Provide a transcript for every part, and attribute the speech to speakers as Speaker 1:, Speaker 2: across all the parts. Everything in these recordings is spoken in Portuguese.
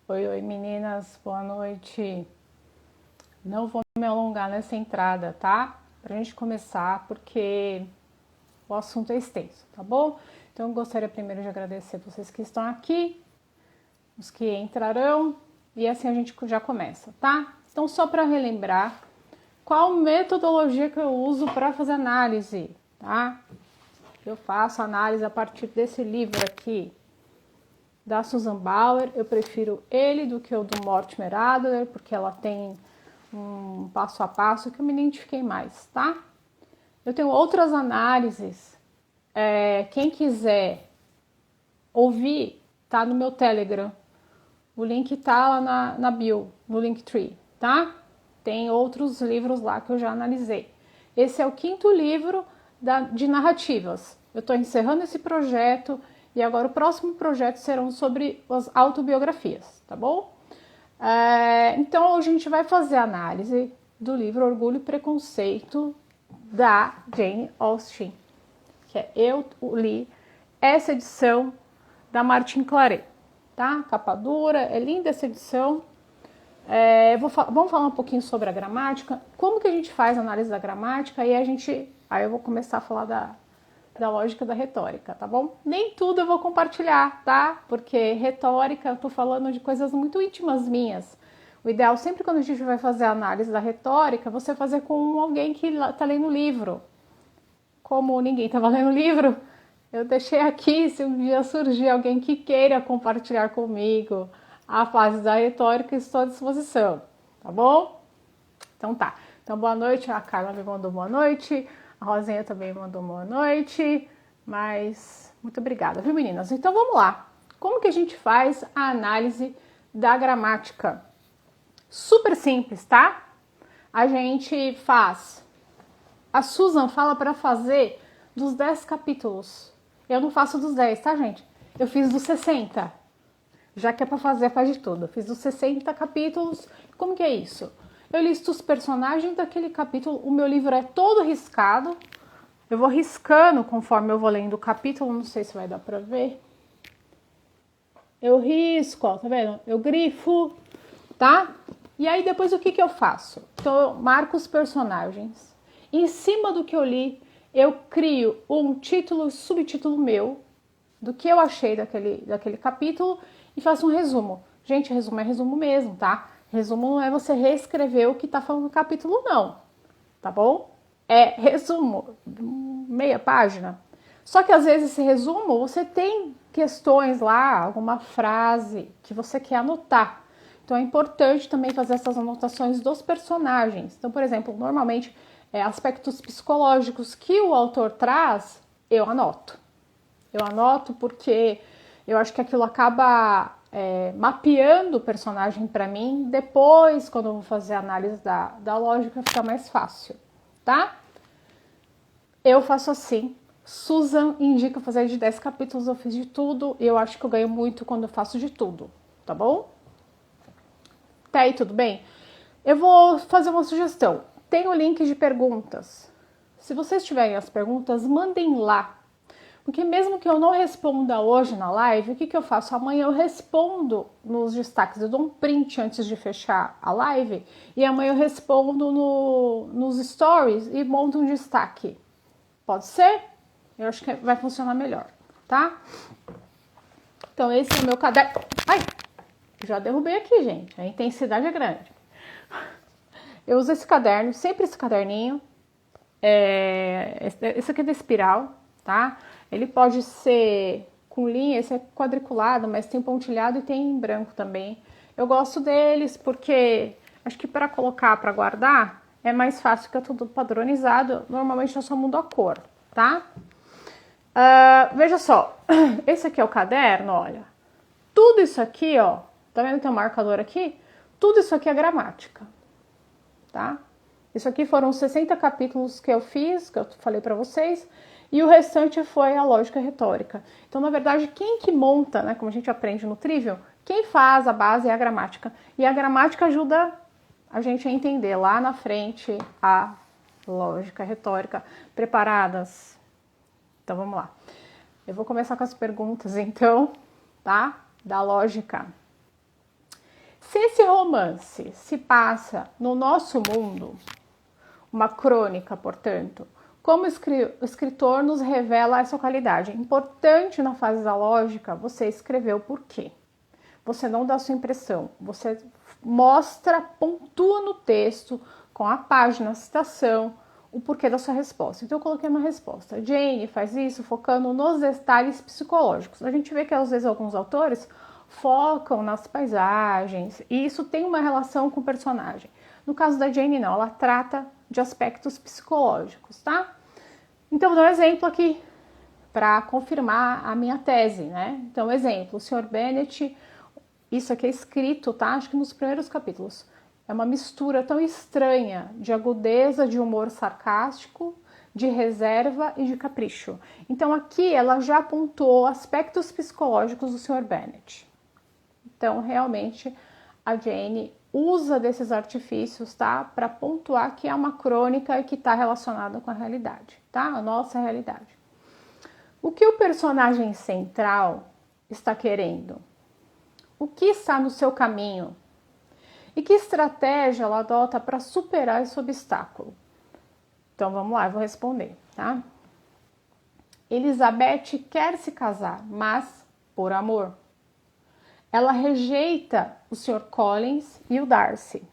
Speaker 1: Oi, oi meninas, boa noite. Não vou me alongar nessa entrada, tá? Pra gente começar, porque o assunto é extenso, tá bom? Então eu gostaria primeiro de agradecer vocês que estão aqui, os que entrarão, e assim a gente já começa, tá? Então só para relembrar, qual metodologia que eu uso para fazer análise, tá? Eu faço análise a partir desse livro aqui, da Susan Bauer. Eu prefiro ele do que o do Mortimer Adler, porque ela tem um passo a passo que eu me identifiquei mais, tá? Eu tenho outras análises. Quem quiser ouvir, tá no meu Telegram. O link tá lá na bio, no Linktree, tá? Tem outros livros lá que eu já analisei. Esse é o 5º livro de narrativas. Eu estou encerrando esse projeto e agora o próximo projeto serão sobre as autobiografias, tá bom? Então hoje a gente vai fazer a análise do livro Orgulho e Preconceito da Jane Austen, que eu li essa edição da Martin Claret, tá? Capa dura, é linda essa edição. Vamos falar um pouquinho sobre a gramática, como que a gente faz a análise da gramática, e aí eu vou começar a falar da lógica da retórica, tá bom? Nem tudo eu vou compartilhar, tá? Porque retórica, eu tô falando de coisas muito íntimas minhas. O ideal, sempre quando a gente vai fazer a análise da retórica, você fazer com alguém que tá lendo o livro. Como ninguém estava lendo o livro, eu deixei aqui, se um dia surgir alguém que queira compartilhar comigo a fase da retórica, estou à disposição, tá bom? Então tá. Então boa noite, a Carla me mandou boa noite, a Rosinha também me mandou boa noite, mas muito obrigada, viu meninas? Então vamos lá. Como que a gente faz a análise da gramática? Super simples, tá? A gente faz. A Susan fala para fazer dos 10 capítulos. Eu não faço dos 10, tá, gente? Eu fiz dos 60. Já que é para fazer, faz de tudo. Eu fiz dos 60 capítulos. Como que é isso? Eu listo os personagens daquele capítulo. O meu livro é todo riscado. Eu vou riscando conforme eu vou lendo o capítulo. Não sei se vai dar para ver. Eu risco, ó, tá vendo? Eu grifo, tá? E aí depois o que eu faço? Então eu marco os personagens. Em cima do que eu li, eu crio um título e subtítulo meu, do que eu achei daquele capítulo, e faço um resumo. Gente, resumo é resumo mesmo, tá? Resumo não é você reescrever o que tá falando no capítulo, não. Tá bom? É resumo, meia página. Só que às vezes esse resumo, você tem questões lá, alguma frase que você quer anotar. Então é importante também fazer essas anotações dos personagens. Então, por exemplo, normalmente aspectos psicológicos que o autor traz, eu anoto. Eu anoto porque eu acho que aquilo acaba mapeando o personagem para mim. Depois, quando eu vou fazer a análise da lógica, fica mais fácil, tá? Eu faço assim. Susan indica fazer de 10 capítulos, eu fiz de tudo. E eu acho que eu ganho muito quando eu faço de tudo, tá bom? Tá aí, tudo bem? Eu vou fazer uma sugestão. Tem o link de perguntas. Se vocês tiverem as perguntas, mandem lá. Porque mesmo que eu não responda hoje na live, o que eu faço? Amanhã eu respondo nos destaques. Eu dou um print antes de fechar a live e amanhã eu respondo nos stories e monto um destaque. Pode ser? Eu acho que vai funcionar melhor, tá? Então esse é o meu caderno. Ai, já derrubei aqui, gente. A intensidade é grande. Eu uso esse caderno, sempre esse caderninho. Esse aqui é da Espiral, tá? Ele pode ser com linha, esse é quadriculado, mas tem pontilhado e tem em branco também. Eu gosto deles porque acho que para colocar, para guardar, é mais fácil, que é tudo padronizado. Normalmente eu só mudo a cor, tá? Veja só, esse aqui é o caderno, olha. Tudo isso aqui, ó, tá vendo que tem um marcador aqui? Tudo isso aqui é gramática, tá? Isso aqui foram 60 capítulos que eu fiz, que eu falei para vocês, e o restante foi a lógica retórica. Então, na verdade, quem que monta, né, como a gente aprende no Trivial, quem faz a base é a gramática. E a gramática ajuda a gente a entender lá na frente a lógica retórica. Preparadas? Então, vamos lá. Eu vou começar com as perguntas, então, tá? Da lógica. Se esse romance se passa no nosso mundo, uma crônica, portanto, como o escritor nos revela essa qualidade? É importante na fase da lógica você escrever o porquê. Você não dá sua impressão, você mostra, pontua no texto, com a página, a citação, o porquê da sua resposta. Então eu coloquei uma resposta. Jane faz isso focando nos detalhes psicológicos. A gente vê que às vezes alguns autores focam nas paisagens e isso tem uma relação com o personagem. No caso da Jane não, ela trata de aspectos psicológicos, tá? Então vou dar um exemplo aqui para confirmar a minha tese, né? Então, exemplo, o Sr. Bennet, isso aqui é escrito, tá? Acho que nos primeiros capítulos. É uma mistura tão estranha de agudeza, de humor sarcástico, de reserva e de capricho. Então aqui ela já apontou aspectos psicológicos do Sr. Bennet. Então realmente a Jane usa desses artifícios, tá? Para pontuar que é uma crônica e que está relacionada com a realidade, tá? A nossa realidade. O que o personagem central está querendo? O que está no seu caminho? E que estratégia ela adota para superar esse obstáculo? Então vamos lá, eu vou responder, tá? Elizabeth quer se casar, mas por amor. Ela rejeita o Sr. Collins e o Darcy.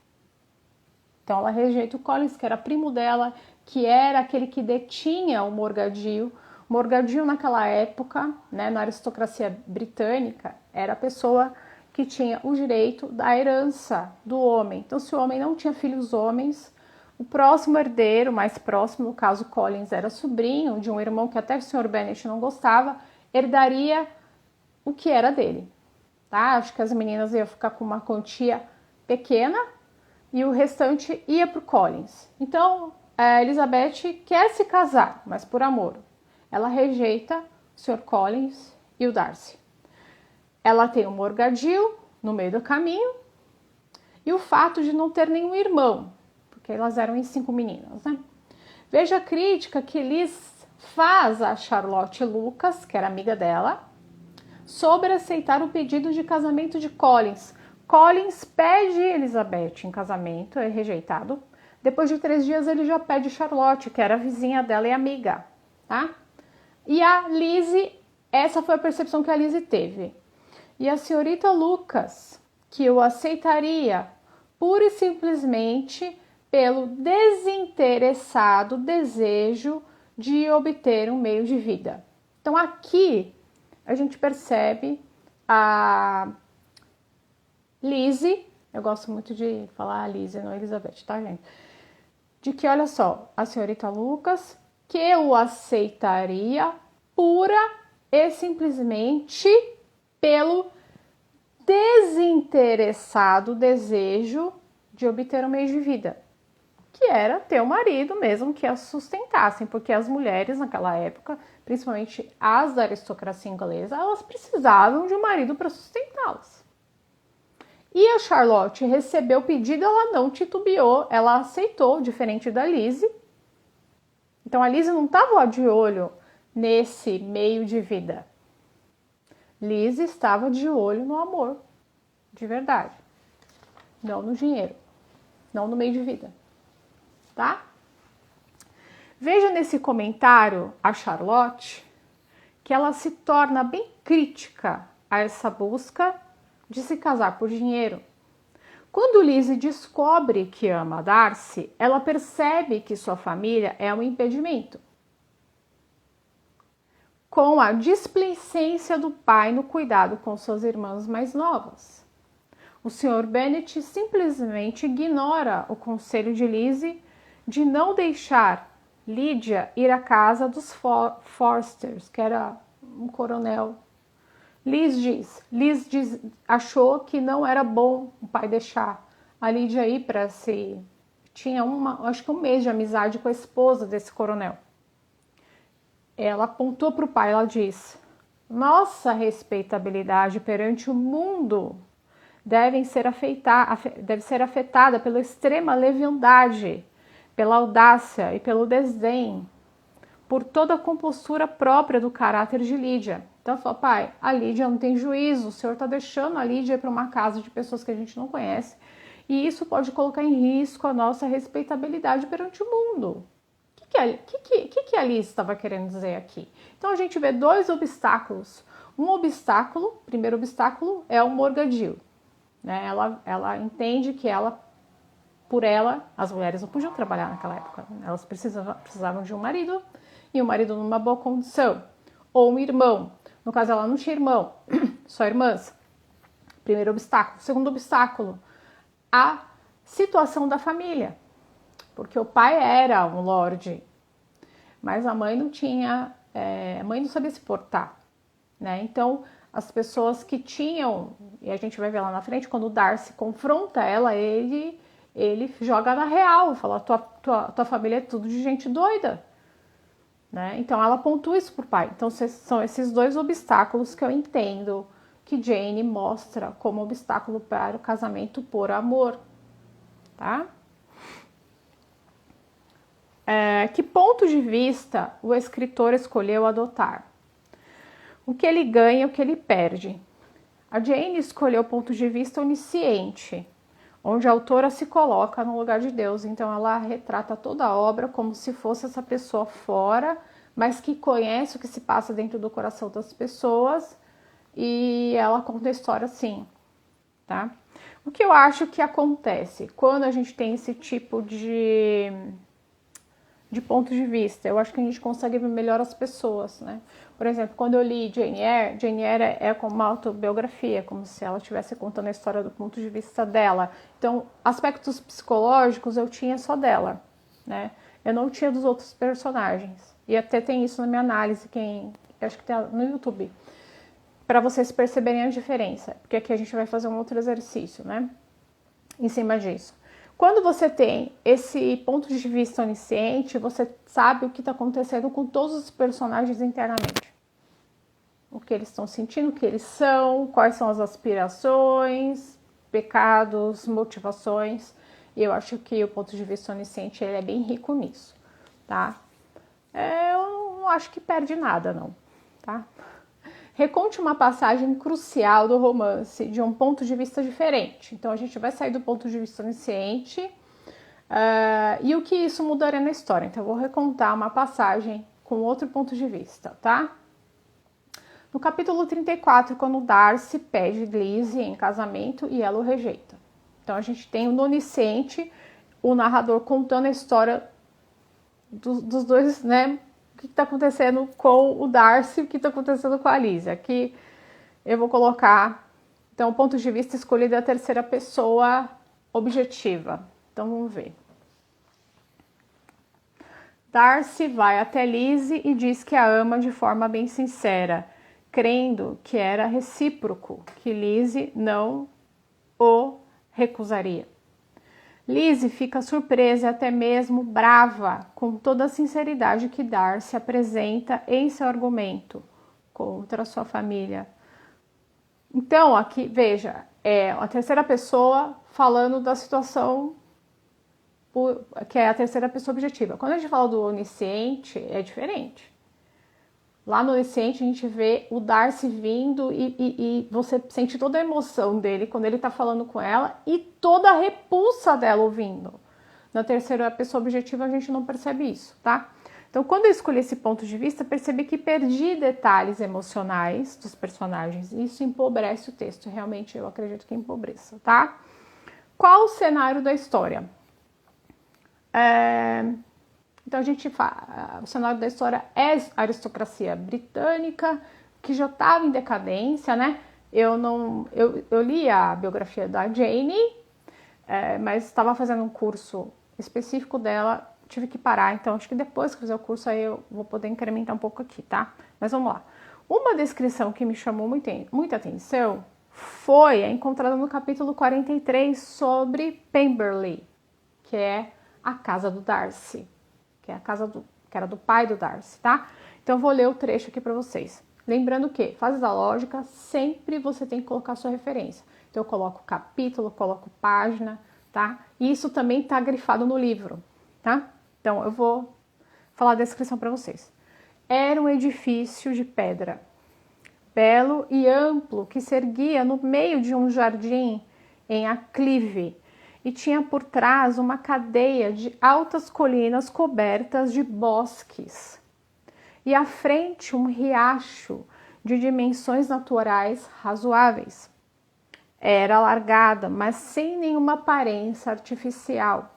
Speaker 1: Então ela rejeita o Collins, que era primo dela, que era aquele que detinha o morgadio. O morgadio naquela época, né, na aristocracia britânica, era a pessoa que tinha o direito da herança do homem. Então se o homem não tinha filhos homens, o próximo herdeiro, mais próximo, no caso Collins, era sobrinho de um irmão que até o Sr. Bennet não gostava, herdaria o que era dele. Tá? Acho que as meninas iam ficar com uma quantia pequena e o restante ia para o Collins. Então, a Elizabeth quer se casar, mas por amor. Ela rejeita o Sr. Collins e o Darcy. Ela tem o morgadio no meio do caminho e o fato de não ter nenhum irmão, porque elas eram em 5 meninas, né? Veja a crítica que Liz faz a Charlotte Lucas, que era amiga dela, sobre aceitar o pedido de casamento de Collins. Collins pede Elizabeth em casamento, é rejeitado. Depois de 3 dias ele já pede Charlotte, que era a vizinha dela e amiga, tá? E a Lizzie, essa foi a percepção que a Lizzie teve. E a senhorita Lucas, que o aceitaria pura e simplesmente pelo desinteressado desejo de obter um meio de vida. Então aqui a gente percebe a Lizzie, eu gosto muito de falar a Lizzie, não a Elizabeth, tá, gente? De que, olha só, a senhorita Lucas, que o aceitaria pura e simplesmente pelo desinteressado desejo de obter um meio de vida, que era ter um marido mesmo que as sustentassem, porque as mulheres naquela época, principalmente as da aristocracia inglesa, elas precisavam de um marido para sustentá-las. E a Charlotte recebeu o pedido, ela não titubeou, ela aceitou, diferente da Lizzie. Então a Lizzie não estava de olho nesse meio de vida. Lizzie estava de olho no amor, de verdade. Não no dinheiro, não no meio de vida. Tá? Veja nesse comentário a Charlotte que ela se torna bem crítica a essa busca de se casar por dinheiro. Quando Lizzie descobre que ama Darcy, ela percebe que sua família é um impedimento. Com a displicência do pai no cuidado com suas irmãs mais novas. O Sr. Bennet simplesmente ignora o conselho de Lizzie de não deixar Lydia ir à casa dos Forsters, que era um coronel. Liz achou que não era bom o pai deixar a Lydia ir para se... Tinha acho que 1 mês de amizade com a esposa desse coronel. Ela apontou para o pai, ela diz: nossa respeitabilidade perante o mundo deve ser afetada pela extrema leviandade, pela audácia e pelo desdém, por toda a compostura própria do caráter de Lydia. Então ela falou, pai, a Lídia não tem juízo, o senhor está deixando a Lídia para uma casa de pessoas que a gente não conhece, e isso pode colocar em risco a nossa respeitabilidade perante o mundo. O que a Alice estava querendo dizer aqui? Então a gente vê dois obstáculos. Um obstáculo, o primeiro obstáculo é o morgadio. Né? Ela entende que por ela, as mulheres não podiam trabalhar naquela época. Elas precisavam de um marido, e um marido numa boa condição. Ou um irmão. No caso, ela não tinha irmão, só irmãs. Primeiro obstáculo. Segundo obstáculo, a situação da família. Porque o pai era um lorde, mas a mãe não tinha, a mãe não sabia se portar, né? Então, as pessoas que tinham, e a gente vai ver lá na frente, quando o Darcy confronta ela, ele joga na real, fala, tua família é tudo de gente doida, né? Então, ela pontua isso pro pai. Então, são esses dois obstáculos que eu entendo que Jane mostra como obstáculo para o casamento por amor, tá? Que ponto de vista o escritor escolheu adotar? O que ele ganha e o que ele perde? A Jane escolheu o ponto de vista onisciente, onde a autora se coloca no lugar de Deus. Então ela retrata toda a obra como se fosse essa pessoa fora, mas que conhece o que se passa dentro do coração das pessoas, e ela conta a história assim, tá? O que eu acho que acontece quando a gente tem esse tipo de ponto de vista? Eu acho que a gente consegue ver melhor as pessoas, né? Por exemplo, quando eu li Jane Eyre é como uma autobiografia, como se ela estivesse contando a história do ponto de vista dela. Então, aspectos psicológicos eu tinha só dela, né? Eu não tinha dos outros personagens. E até tem isso na minha análise, acho que tem no YouTube, para vocês perceberem a diferença, porque aqui a gente vai fazer um outro exercício, né? Em cima disso. Quando você tem esse ponto de vista onisciente, você sabe o que está acontecendo com todos os personagens internamente. O que eles estão sentindo, o que eles são, quais são as aspirações, pecados, motivações. E eu acho que o ponto de vista onisciente ele é bem rico nisso, tá? Eu não acho que perde nada, não, tá? Reconte uma passagem crucial do romance de um ponto de vista diferente. Então, a gente vai sair do ponto de vista onisciente e o que isso mudaria na história. Então, eu vou recontar uma passagem com outro ponto de vista, tá? No capítulo 34, quando Darcy pede Lizzie em casamento e ela o rejeita. Então, a gente tem no onisciente o narrador contando a história dos dois, né? O que está acontecendo com o Darcy, o que está acontecendo com a Lizzie. Aqui eu vou colocar, então, o ponto de vista escolhido é a terceira pessoa objetiva. Então, vamos ver. Darcy vai até Lizzie e diz que a ama de forma bem sincera, crendo que era recíproco, que Lizzie não o recusaria. Lizzie fica surpresa e até mesmo brava com toda a sinceridade que Darcy apresenta em seu argumento contra sua família. Então, aqui, veja, é a terceira pessoa falando da situação, que é a terceira pessoa objetiva. Quando a gente fala do onisciente, é diferente. Lá no onisciente a gente vê o Darcy vindo e você sente toda a emoção dele quando ele tá falando com ela e toda a repulsa dela ouvindo. Na terceira pessoa objetiva a gente não percebe isso, tá? Então, quando eu escolhi esse ponto de vista, percebi que perdi detalhes emocionais dos personagens. Isso empobrece o texto, realmente eu acredito que empobreça, tá? Qual o cenário da história? Então a gente fala, o cenário da história é a aristocracia britânica, que já estava em decadência, né? Eu li a biografia da Jane, mas estava fazendo um curso específico dela, tive que parar, então acho que depois que fizer o curso aí eu vou poder incrementar um pouco aqui, tá? Mas vamos lá. Uma descrição que me chamou muita atenção foi encontrada no capítulo 43 sobre Pemberley, que é a casa do Darcy, que é a casa que era do pai do Darcy, tá? Então, eu vou ler o trecho aqui para vocês. Lembrando que, fase da lógica, sempre você tem que colocar sua referência. Então, eu coloco capítulo, coloco página, tá? E isso também tá grifado no livro, tá? Então, eu vou falar a descrição para vocês. Era um edifício de pedra, belo e amplo que se erguia no meio de um jardim em aclive e tinha por trás uma cadeia de altas colinas cobertas de bosques. E à frente um riacho de dimensões naturais razoáveis. Era alargada, mas sem nenhuma aparência artificial.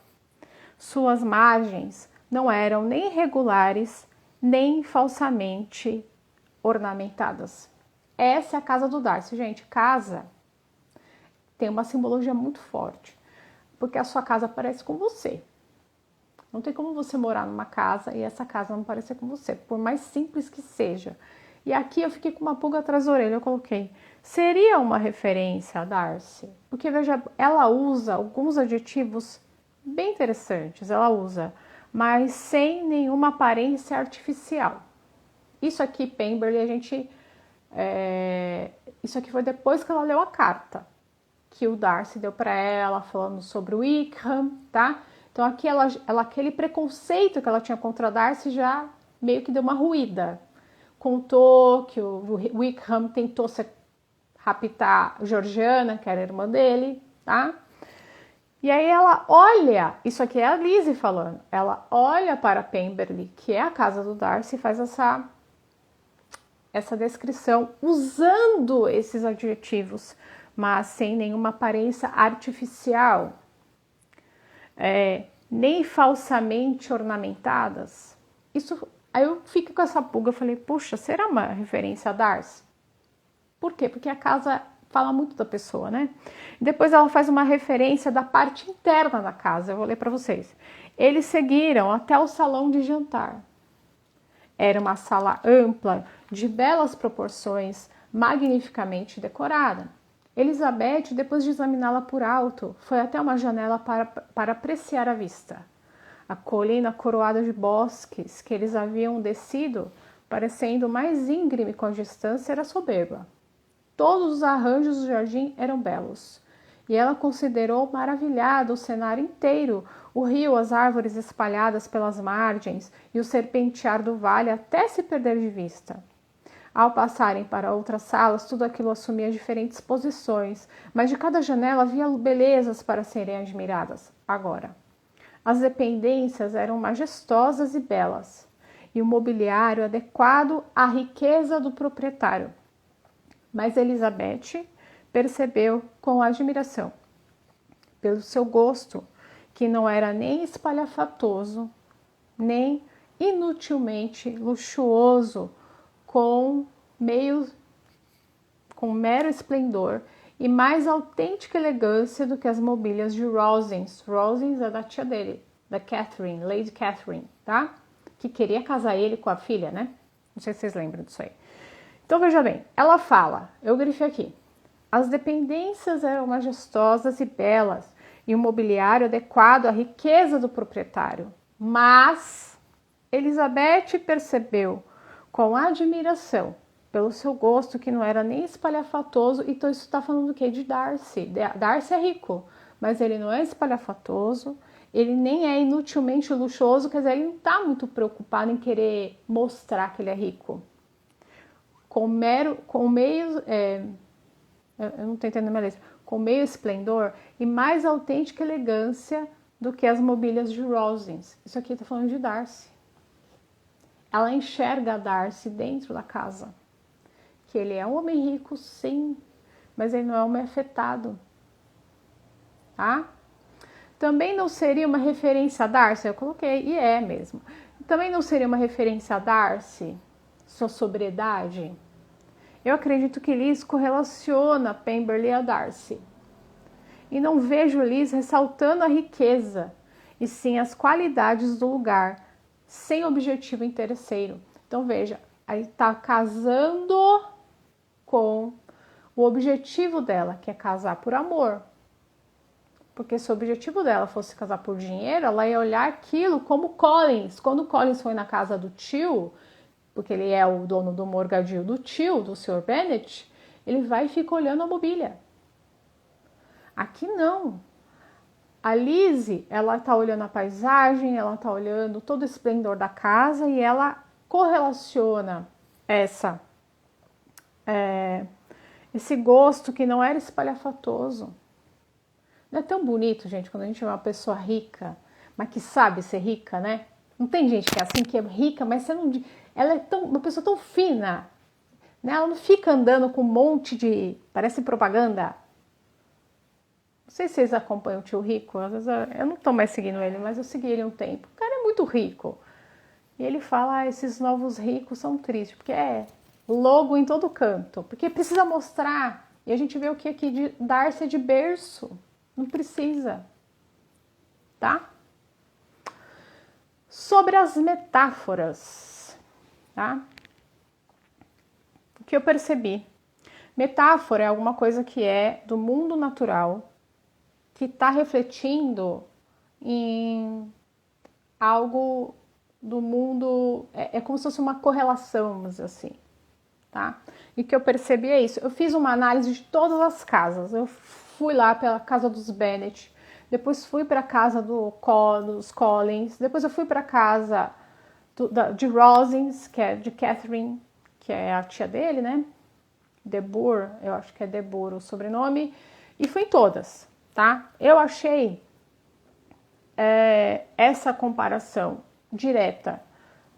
Speaker 1: Suas margens não eram nem regulares, nem falsamente ornamentadas. Essa é a casa do Darcy, gente. Casa tem uma simbologia muito forte, porque a sua casa parece com você. Não tem como você morar numa casa e essa casa não parecer com você, por mais simples que seja. E aqui eu fiquei com uma pulga atrás da orelha, eu coloquei, seria uma referência a Darcy? Porque veja, ela usa alguns adjetivos bem interessantes, ela usa, mas sem nenhuma aparência artificial. Isso aqui, Pemberley, isso aqui foi depois que ela leu a carta que o Darcy deu para ela, falando sobre o Wickham, tá? Então aqui aquele preconceito que ela tinha contra a Darcy já meio que deu uma ruída. Contou que o Wickham tentou raptar Georgiana, que era irmã dele, tá? E aí ela olha, isso aqui é a Lizzie falando, ela olha para Pemberley, que é a casa do Darcy, e faz essa descrição usando esses adjetivos, mas sem nenhuma aparência artificial, nem falsamente ornamentadas. Aí eu fico com essa pulga, eu falei, puxa, será uma referência a Darcy? Por quê? Porque a casa fala muito da pessoa, né? Depois ela faz uma referência da parte interna da casa, eu vou ler para vocês. Eles seguiram até o salão de jantar. Era uma sala ampla, de belas proporções, magnificamente decorada. Elizabeth, depois de examiná-la por alto, foi até uma janela para apreciar a vista. A colina coroada de bosques que eles haviam descido, parecendo mais íngreme com a distância, era soberba. Todos os arranjos do jardim eram belos, e ela considerou maravilhada o cenário inteiro, o rio, as árvores espalhadas pelas margens e o serpentear do vale até se perder de vista. Ao passarem para outras salas, tudo aquilo assumia diferentes posições, mas de cada janela havia belezas para serem admiradas. Agora, as dependências eram majestosas e belas, e o mobiliário adequado à riqueza do proprietário. Mas Elizabeth percebeu com admiração, pelo seu gosto, que não era nem espalhafatoso, nem inutilmente luxuoso, com mero esplendor e mais autêntica elegância do que as mobílias de Rosings. Rosings é da tia dele, da Catherine, Lady Catherine, tá? Que queria casar ele com a filha, né? Não sei se vocês lembram disso aí. Então veja bem, ela fala, eu grifei aqui, as dependências eram majestosas e belas e o mobiliário adequado à riqueza do proprietário, mas Elizabeth percebeu com admiração pelo seu gosto que não era nem espalhafatoso. Então isso está falando do quê? De Darcy. Darcy é rico, mas ele não é espalhafatoso, ele nem é inutilmente luxuoso, quer dizer, ele não está muito preocupado em querer mostrar que ele é rico. Com meio esplendor e mais autêntica elegância do que as mobílias de Rosings. Isso aqui está falando de Darcy. Ela enxerga a Darcy dentro da casa. Que ele é um homem rico, sim, mas ele não é um homem afetado. Tá? Também não seria uma referência a Darcy? Eu coloquei, e é mesmo. Também não seria uma referência a Darcy, sua sobriedade? Eu acredito que Liz correlaciona Pemberley a Darcy. E não vejo Liz ressaltando a riqueza, e sim as qualidades do lugar, sem objetivo interesseiro. Então veja, aí está casando com o objetivo dela, que é casar por amor. Porque se o objetivo dela fosse casar por dinheiro, ela ia olhar aquilo como Collins. Quando o Collins foi na casa do tio, porque ele é o dono do morgadio do tio, do Sr. Bennet, ele vai e fica olhando a mobília. Aqui não. A Lizzie, ela está olhando a paisagem, ela está olhando todo o esplendor da casa e ela correlaciona esse gosto que não era espalhafatoso. Não é tão bonito, gente, quando a gente vê uma pessoa rica, mas que sabe ser rica, né? Não tem gente que é assim, que é rica, mas você não... Ela é uma pessoa tão fina, né? Ela não fica andando com um monte de... Parece propaganda. Não sei se vocês acompanham o Tio Rico, às vezes eu não tô mais seguindo ele, mas eu segui ele um tempo. O cara é muito rico. E ele fala, esses novos ricos são tristes, porque é logo em todo canto, porque precisa mostrar. E a gente vê o que aqui de dar-se de berço. Não precisa, tá? Sobre as metáforas, tá? O que eu percebi? Metáfora é alguma coisa que é do mundo natural, que está refletindo em algo do mundo, é como se fosse uma correlação, vamos dizer assim, tá? E o que eu percebi é isso. Eu fiz uma análise de todas as casas. Eu fui lá pela casa dos Bennett, depois fui para a casa dos Collins, depois eu fui para a casa de Rosings, que é de Catherine, que é a tia dele, né? Debour, eu acho que é Debour o sobrenome, e fui em todas, tá? Eu achei essa comparação direta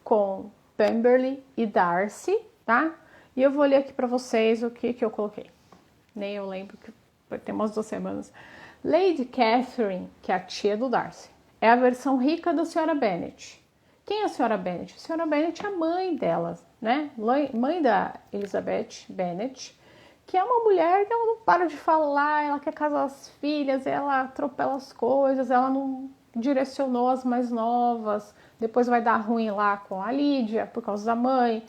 Speaker 1: com Pemberley e Darcy, tá? E eu vou ler aqui para vocês o que eu coloquei. Nem eu lembro, que tem umas 2 semanas. Lady Catherine, que é a tia do Darcy, é a versão rica da Sra. Bennet. Quem é a Sra. Bennet? A Sra. Bennet é a mãe delas, né? Mãe da Elizabeth Bennet, que é uma mulher que ela não para de falar, ela quer casar as filhas, ela atropela as coisas, ela não direcionou as mais novas, depois vai dar ruim lá com a Lídia, por causa da mãe,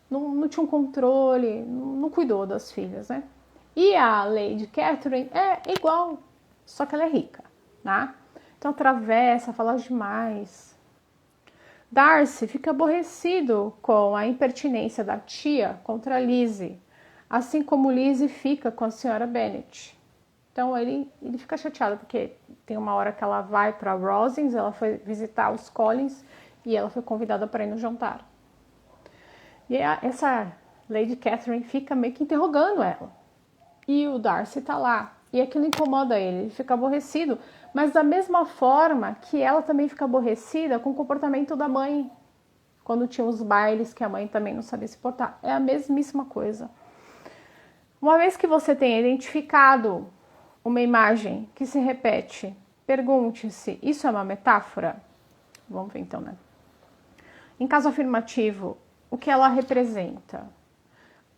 Speaker 1: não tinha um controle, não cuidou das filhas, né? E a Lady Catherine é igual, só que ela é rica, né? Então atravessa, fala demais. Darcy fica aborrecido com a impertinência da tia contra Lizzie, assim como Lizzie fica com a Sra. Bennet. Então ele fica chateado porque tem uma hora que ela vai para Rosings, ela foi visitar os Collins e ela foi convidada para ir no jantar. E essa Lady Catherine fica meio que interrogando ela. E o Darcy tá lá. E aquilo incomoda ele fica aborrecido. Mas da mesma forma que ela também fica aborrecida com o comportamento da mãe. Quando tinha os bailes que a mãe também não sabia se portar. É a mesmíssima coisa. Uma vez que você tenha identificado uma imagem que se repete, pergunte-se, isso é uma metáfora? Vamos ver então, né? Em caso afirmativo, o que ela representa?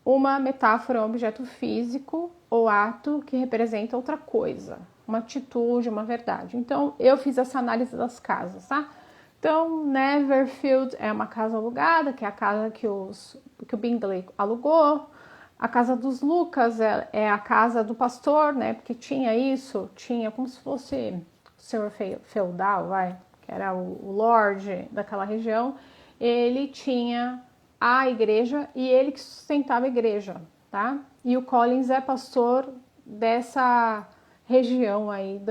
Speaker 1: Uma metáfora é um objeto físico ou ato que representa outra coisa, uma atitude, uma verdade. Então, eu fiz essa análise das casas, tá? Então, Netherfield é uma casa alugada, que é a casa que o Bingley alugou. A casa dos Lucas é a casa do pastor, né? Porque tinha como se fosse o senhor feudal, que era o lord daquela região. Ele tinha a igreja e ele que sustentava a igreja, tá? E o Collins é pastor dessa região aí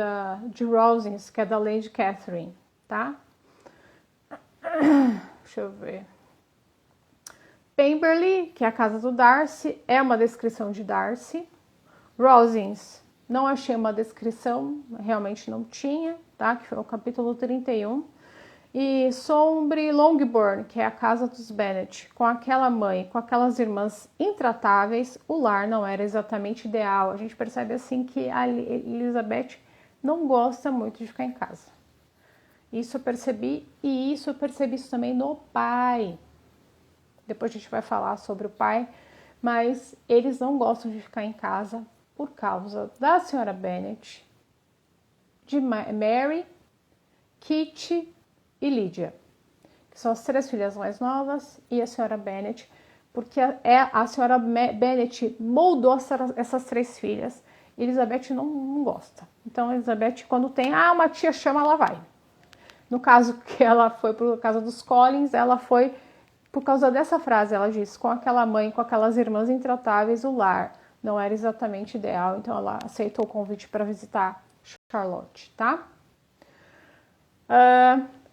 Speaker 1: de Rosings, que é da Lady Catherine, tá? Deixa eu ver. Pemberley, que é a casa do Darcy, é uma descrição de Darcy. Rosings, não achei uma descrição, realmente não tinha, tá? Que foi o capítulo 31. E Sombre Longbourn, que é a casa dos Bennet, com aquela mãe, com aquelas irmãs intratáveis, o lar não era exatamente ideal. A gente percebe assim que a Elizabeth não gosta muito de ficar em casa. Isso eu percebi, e isso eu percebi isso também no pai. Depois a gente vai falar sobre o pai, mas eles não gostam de ficar em casa por causa da Sra. Bennet, de Mary, Kitty e Lídia, que são as 3 filhas mais novas, e a Sra. Bennet, porque a Sra. Bennet moldou essas 3 filhas. Elizabeth não gosta. Então, Elizabeth, quando tem, uma tia chama, ela vai. No caso que ela foi por causa dos Collins, ela foi por causa dessa frase. Ela diz, com aquela mãe, com aquelas irmãs intratáveis, o lar não era exatamente ideal. Então, ela aceitou o convite para visitar Charlotte, tá?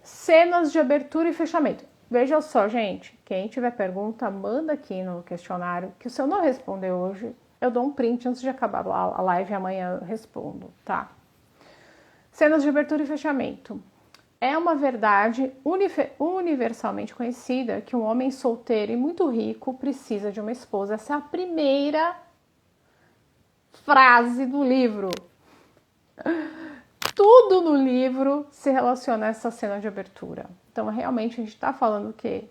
Speaker 1: Cenas de abertura e fechamento. Veja só, gente, quem tiver pergunta, manda aqui no questionário, que se eu não responder hoje, eu dou um print antes de acabar a live e amanhã eu respondo, tá? Cenas de abertura e fechamento. É uma verdade universalmente conhecida que um homem solteiro e muito rico precisa de uma esposa. Essa é a primeira frase do livro. Tudo no livro se relaciona a essa cena de abertura. Então, realmente, a gente está falando que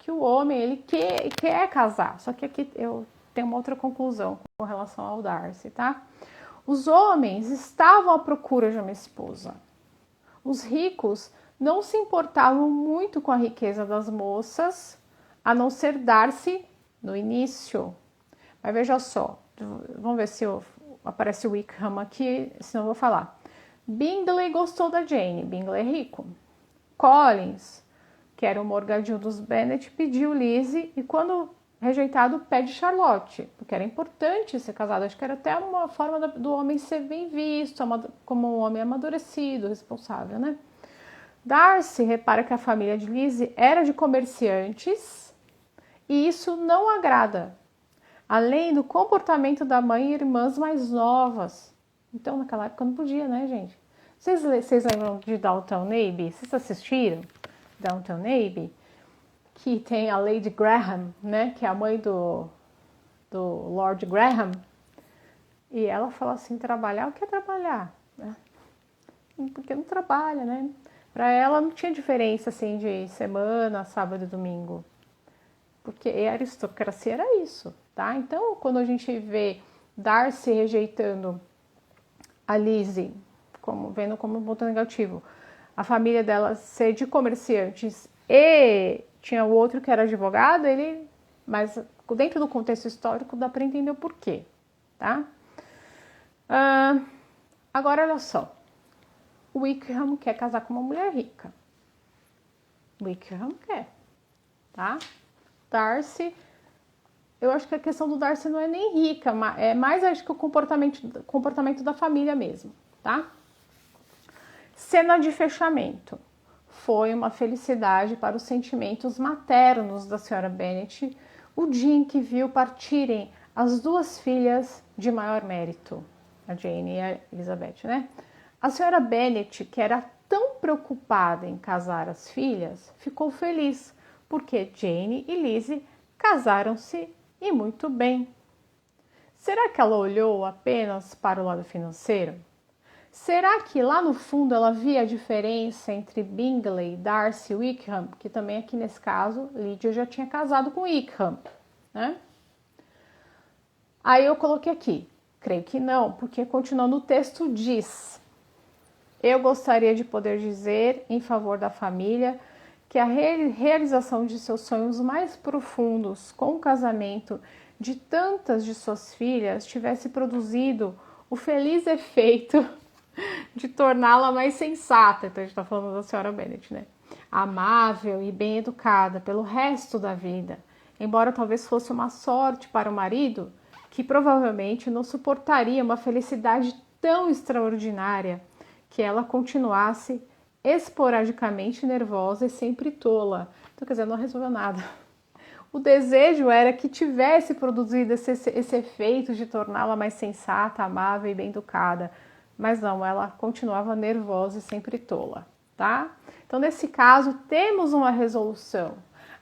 Speaker 1: o homem, ele quer casar. Só que aqui eu tenho uma outra conclusão com relação ao Darcy, tá? Os homens estavam à procura de uma esposa. Os ricos não se importavam muito com a riqueza das moças, a não ser Darcy no início. Mas veja só, vamos ver se aparece o Wickham aqui, senão eu vou falar. Bingley gostou da Jane, Bingley é rico. Collins, que era o morgadinho dos Bennet, pediu Lizzie e quando rejeitado pede Charlotte, porque era importante ser casado. Acho que era até uma forma do homem ser bem visto, como um homem amadurecido, responsável, né? Darcy repara que a família de Lizzie era de comerciantes e isso não agrada, além do comportamento da mãe e irmãs mais novas. Então, naquela época não podia, né, gente? Vocês lembram de Downton Abbey? Vocês assistiram Downton Abbey? Que tem a Lady Graham, né? Que é a mãe do Lord Graham. E ela fala assim, trabalhar? O que é trabalhar? Porque não trabalha, né? Para ela não tinha diferença, assim, de semana, sábado e domingo. Porque a aristocracia era isso, tá? Então, quando a gente vê Darcy rejeitando a Lizzie, vendo como um ponto negativo, a família dela ser de comerciantes e tinha o outro que era advogado, mas dentro do contexto histórico dá para entender o porquê, tá? Agora, olha só. O Wickham quer casar com uma mulher rica. O Wickham quer, tá? Darcy, eu acho que a questão do Darcy não é nem rica, é mais acho que o comportamento da família mesmo, tá? Cena de fechamento. Foi uma felicidade para os sentimentos maternos da senhora Bennet o dia em que viu partirem as duas filhas de maior mérito, a Jane e a Elizabeth, né? A senhora Bennet, que era tão preocupada em casar as filhas, ficou feliz, porque Jane e Lizzie casaram-se e muito bem. Será que ela olhou apenas para o lado financeiro? Será que lá no fundo ela via a diferença entre Bingley, Darcy e Wickham? Que também aqui nesse caso, Lydia já tinha casado com Wickham, né? Aí eu coloquei aqui, creio que não, porque continuando o texto diz: eu gostaria de poder dizer em favor da família que a realização de seus sonhos mais profundos com o casamento de tantas de suas filhas tivesse produzido o feliz efeito de torná-la mais sensata. Então a gente está falando da senhora Bennet, né? Amável e bem educada pelo resto da vida, embora talvez fosse uma sorte para o marido, que provavelmente não suportaria uma felicidade tão extraordinária que ela continuasse esporadicamente nervosa e sempre tola. Então, quer dizer, não resolveu nada. O desejo era que tivesse produzido esse efeito de torná-la mais sensata, amável e bem educada. Mas não, ela continuava nervosa e sempre tola, tá? Então, nesse caso, temos uma resolução.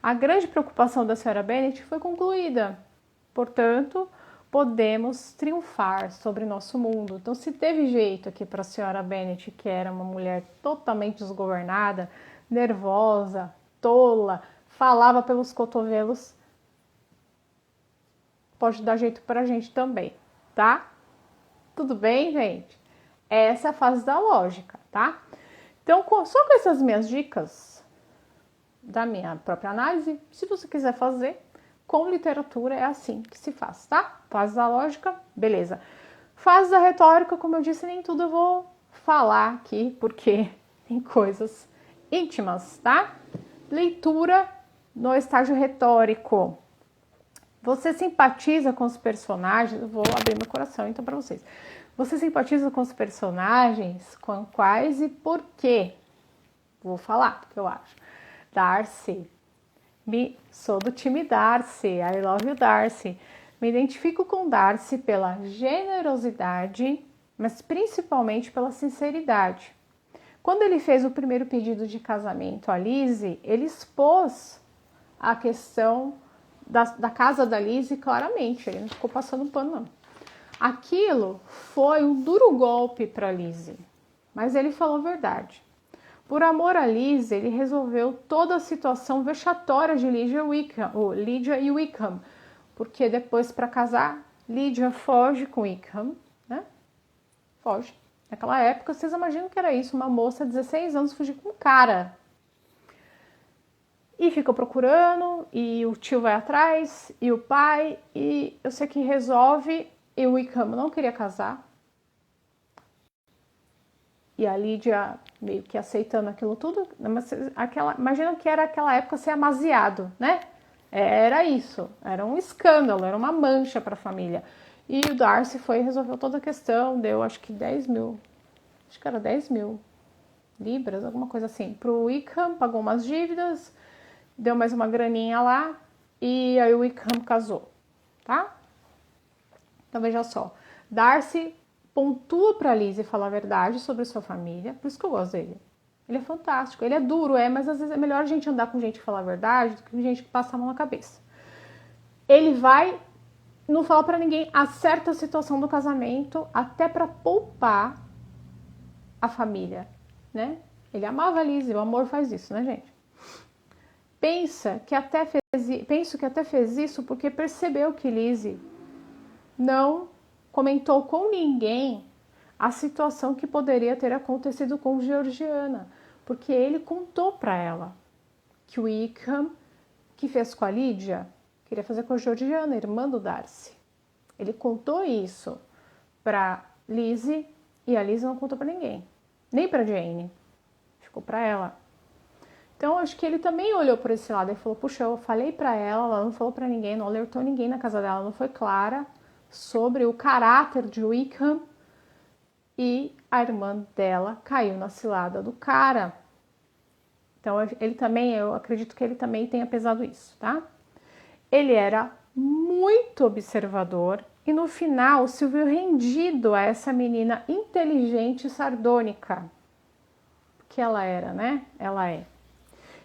Speaker 1: A grande preocupação da senhora Bennet foi concluída. Portanto, podemos triunfar sobre nosso mundo. Então, se teve jeito aqui para a senhora Bennet, que era uma mulher totalmente desgovernada, nervosa, tola, falava pelos cotovelos, pode dar jeito para a gente também, tá? Tudo bem, gente? Essa é a fase da lógica, tá? Então, só com essas minhas dicas da minha própria análise, se você quiser fazer, com literatura é assim que se faz, tá? Fase da lógica, beleza. Fase da retórica, como eu disse, nem tudo eu vou falar aqui, porque tem coisas íntimas, tá? Leitura no estágio retórico. Você simpatiza com os personagens? Eu vou abrir meu coração então para vocês. Você simpatiza com os personagens? Com quais e por quê? Vou falar, porque eu acho. Darcy, Sou do time Darcy, I love you, Darcy. Me identifico com Darcy pela generosidade, mas principalmente pela sinceridade. Quando ele fez o primeiro pedido de casamento a Lizzie, ele expôs a questão da casa da Lizzie claramente, ele não ficou passando pano não. Aquilo foi um duro golpe para Lizzie, mas ele falou a verdade. Por amor a Lizzie, ele resolveu toda a situação vexatória de Lydia e Wickham, porque depois, para casar, Lydia foge com Wickham, né? Foge. Naquela época, vocês imaginam que era isso, uma moça de 16 anos fugir com um cara. E ficou procurando, e o tio vai atrás, e o pai, e eu sei que resolve, e o Wickham não queria casar. E a Lydia meio que aceitando aquilo tudo, imagina que era aquela época ser amaziado, né? Era isso, era um escândalo, era uma mancha para a família. E o Darcy foi e resolveu toda a questão, deu acho que 10 mil, acho que era 10 mil libras, alguma coisa assim. Pro Wickham, pagou umas dívidas, deu mais uma graninha lá, e aí o Wickham casou, tá? Então veja só, Darcy pontua para Lizzie falar a verdade sobre a sua família, por isso que eu gosto dele. Ele é fantástico, ele é duro, mas às vezes é melhor a gente andar com gente que fala a verdade do que com gente que passa a mão na cabeça. Ele vai, não fala para ninguém, acerta a situação do casamento, até para poupar a família, né? Ele amava a Lizzie, o amor faz isso, né, gente? Penso que até fez isso porque percebeu que Lizzie não comentou com ninguém a situação que poderia ter acontecido com Georgiana, porque ele contou para ela que o Wickham, que fez com a Lydia, queria fazer com a Georgiana, irmã do Darcy. Ele contou isso para Lizzie e a Lizzie não contou para ninguém, nem para Jane, ficou para ela. Então, acho que ele também olhou por esse lado e falou, puxa, eu falei para ela, ela não falou para ninguém, não alertou ninguém na casa dela, não foi clara sobre o caráter de Wickham, e a irmã dela caiu na cilada do cara. Então, eu acredito que ele também tenha pesado isso, tá? Ele era muito observador e no final se viu rendido a essa menina inteligente e sardônica, que ela era, né? Ela é.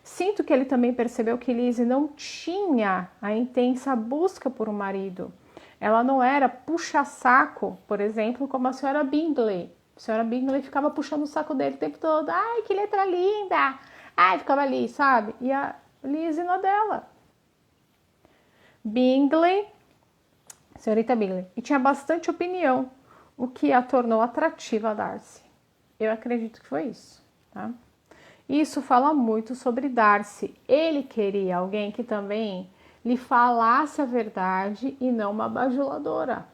Speaker 1: Sinto que ele também percebeu que Lizzie não tinha a intensa busca por um marido. Ela não era puxa-saco, por exemplo, como a senhora Bingley. A senhora Bingley ficava puxando o saco dele o tempo todo. Ai, que letra linda! Ai, ficava ali, sabe? E a Lizzie na dela. Bingley, senhorita Bingley, e tinha bastante opinião, o que a tornou atrativa a Darcy. Eu acredito que foi isso, tá? Isso fala muito sobre Darcy. Ele queria alguém que também lhe falasse a verdade e não uma bajuladora.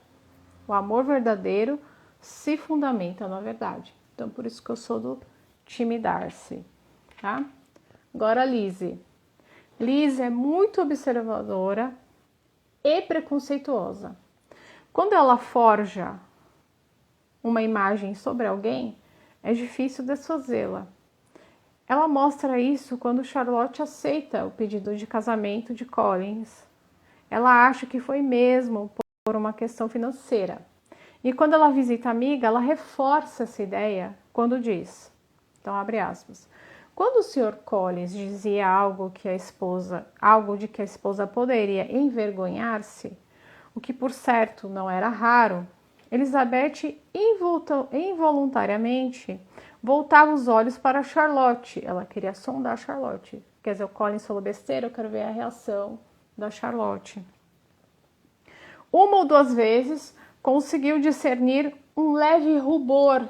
Speaker 1: O amor verdadeiro se fundamenta na verdade. Então, por isso que eu sou do time Darcy, tá? Agora, Lizzie. Lizzie é muito observadora e preconceituosa. Quando ela forja uma imagem sobre alguém, é difícil desfazê-la. Ela mostra isso quando Charlotte aceita o pedido de casamento de Collins. Ela acha que foi mesmo por uma questão financeira. E quando ela visita a amiga, ela reforça essa ideia quando diz, então abre aspas, quando o Sr. Collins dizia algo de que a esposa poderia envergonhar-se, o que por certo não era raro, Elizabeth involuntariamente voltava os olhos para Charlotte. Ela queria sondar Charlotte. Quer dizer, o Collins falou besteira, eu quero ver a reação da Charlotte. Uma ou duas vezes conseguiu discernir um leve rubor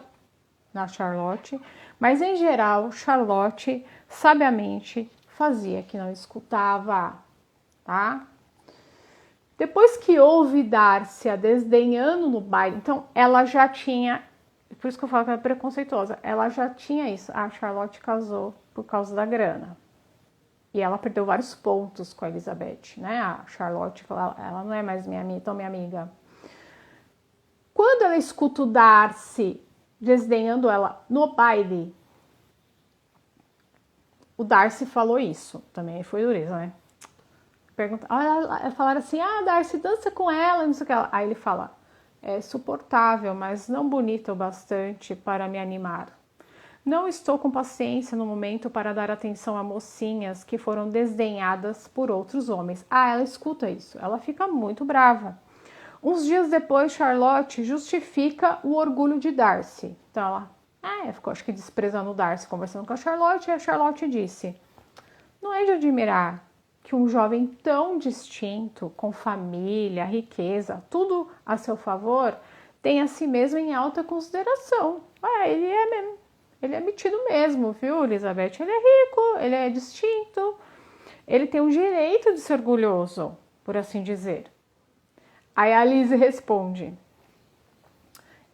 Speaker 1: na Charlotte, mas em geral Charlotte sabiamente fazia que não escutava, tá? Depois que ouve Darcy a desdenhando no baile, então ela já tinha, por isso que eu falo que ela é preconceituosa, ela já tinha isso. A Charlotte casou por causa da grana. E ela perdeu vários pontos com a Elizabeth, né? A Charlotte, ela não é mais minha amiga. Quando ela escuta o Darcy desdenhando ela no baile, o Darcy falou isso, também foi dureza, né? Falaram assim, Darcy, dança com ela, não sei o que. Aí ele fala, é suportável, mas não bonita o bastante para me animar. Não estou com paciência no momento para dar atenção a mocinhas que foram desdenhadas por outros homens. Ela escuta isso, ela fica muito brava. Uns dias depois, Charlotte justifica o orgulho de Darcy. Então ela ficou, acho que, desprezando o Darcy, conversando com a Charlotte, e a Charlotte disse, não é de admirar que um jovem tão distinto, com família, riqueza, tudo a seu favor, tenha a si mesmo em alta consideração. Ele é metido mesmo, viu, Elizabeth? Ele é rico, ele é distinto, ele tem o direito de ser orgulhoso, por assim dizer. Aí a Lizzie responde,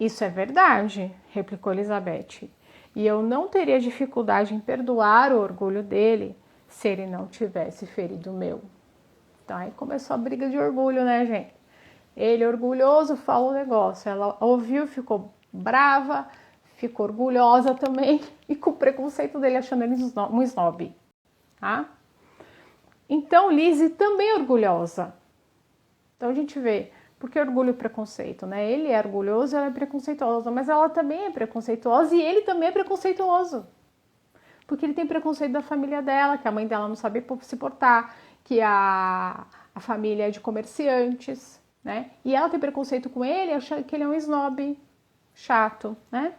Speaker 1: isso é verdade, replicou Elizabeth, e eu não teria dificuldade em perdoar o orgulho dele se ele não tivesse ferido o meu. Então aí começou a briga de orgulho, né, gente? Ele, orgulhoso, falou o negócio. Ela ouviu, ficou brava, ficou orgulhosa também e com o preconceito dele, achando ele um snob. Tá? Então, Lizzie também é orgulhosa. Então a gente vê, porque orgulho e preconceito, né? Ele é orgulhoso, ela é preconceituosa, mas ela também é preconceituosa e ele também é preconceituoso. Porque ele tem preconceito da família dela, que a mãe dela não sabe se portar, que a família é de comerciantes, né? E ela tem preconceito com ele, acha que ele é um snob chato, né?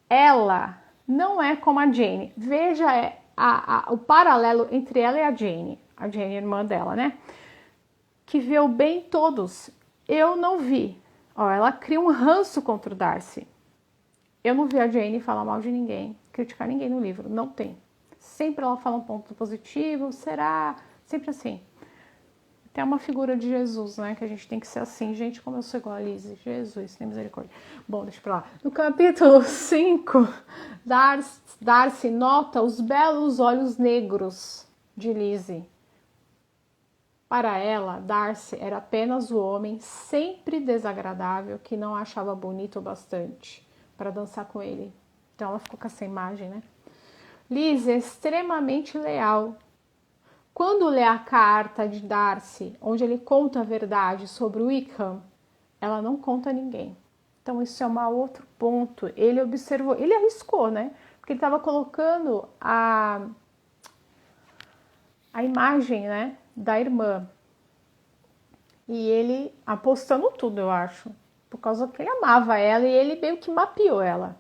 Speaker 1: Ela não é como a Jane. Veja o paralelo entre ela e a Jane, irmã dela, né? Que vê o bem em todos. Eu não vi. Ela cria um ranço contra o Darcy. Eu não vi a Jane falar mal de ninguém, criticar ninguém no livro, não tem. Sempre ela fala um ponto positivo, será? Sempre assim. Tem uma figura de Jesus, né? Que a gente tem que ser assim. Gente, como eu sou igual a Lizzie. Jesus, tem misericórdia. Bom, deixa pra lá. No capítulo 5, Darcy nota os belos olhos negros de Lizzie. Para ela, Darcy era apenas o homem sempre desagradável que não achava bonito o bastante para dançar com ele. Então ela ficou com essa imagem, né? Lizzie é extremamente leal. Quando lê a carta de Darcy, onde ele conta a verdade sobre o Wickham, ela não conta a ninguém. Então isso é um outro ponto. Ele observou, ele arriscou, né? Porque ele estava colocando a imagem, né, da irmã. E ele apostando tudo, eu acho. Por causa que ele amava ela e ele meio que mapeou ela.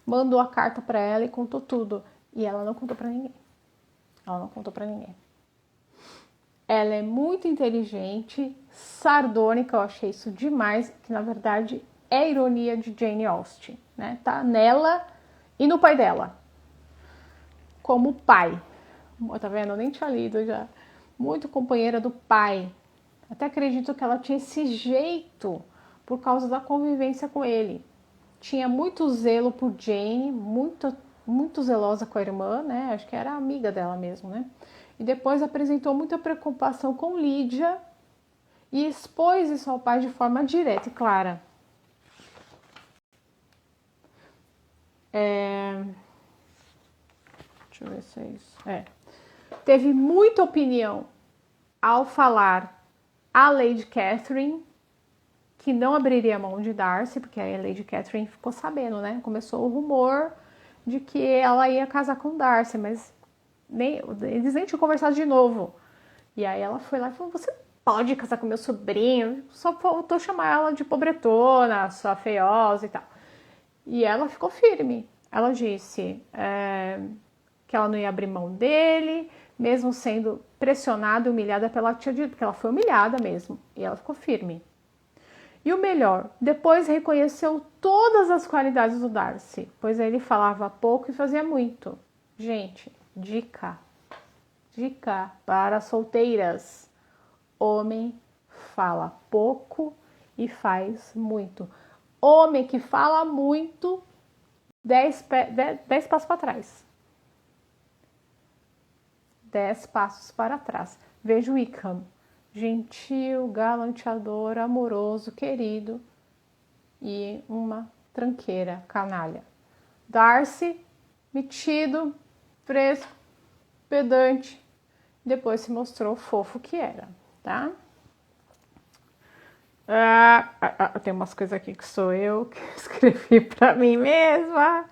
Speaker 1: Mandou a carta para ela e contou tudo. E ela não contou para ninguém. Ela é muito inteligente, sardônica, eu achei isso demais, que na verdade é ironia de Jane Austen, né? Tá nela e no pai dela. Como pai. Tá vendo? Eu nem tinha lido já. Muito companheira do pai. Até acredito que ela tinha esse jeito por causa da convivência com ele. Tinha muito zelo por Jane, muito zelosa com a irmã, né? Acho que era amiga dela mesmo, né? E depois apresentou muita preocupação com Lídia e expôs isso ao pai de forma direta e clara. Deixa eu ver se é isso. Teve muita opinião ao falar a Lady Catherine, que não abriria a mão de Darcy, porque a Lady Catherine ficou sabendo, né? Começou o rumor de que ela ia casar com Darcy, mas eles nem tinham conversado de novo. E aí ela foi lá e falou, você pode casar com meu sobrinho? Só faltou chamar ela de pobretona, só feiosa e tal. E ela ficou firme. Ela disse que ela não ia abrir mão dele, mesmo sendo pressionada e humilhada pela tia dito, porque ela foi humilhada mesmo. E ela ficou firme. E o melhor, depois reconheceu todas as qualidades do Darcy, pois ele falava pouco e fazia muito. Gente, dica para solteiras. Homem fala pouco e faz muito. Homem que fala muito, 10 passos para trás. 10 passos para trás. Veja o Wickham. Gentil, galanteador, amoroso, querido e uma tranqueira, canalha. Darcy, metido, fresco, pedante depois se mostrou fofo que era, tá? Tem umas coisas aqui que sou eu que escrevi pra mim mesma.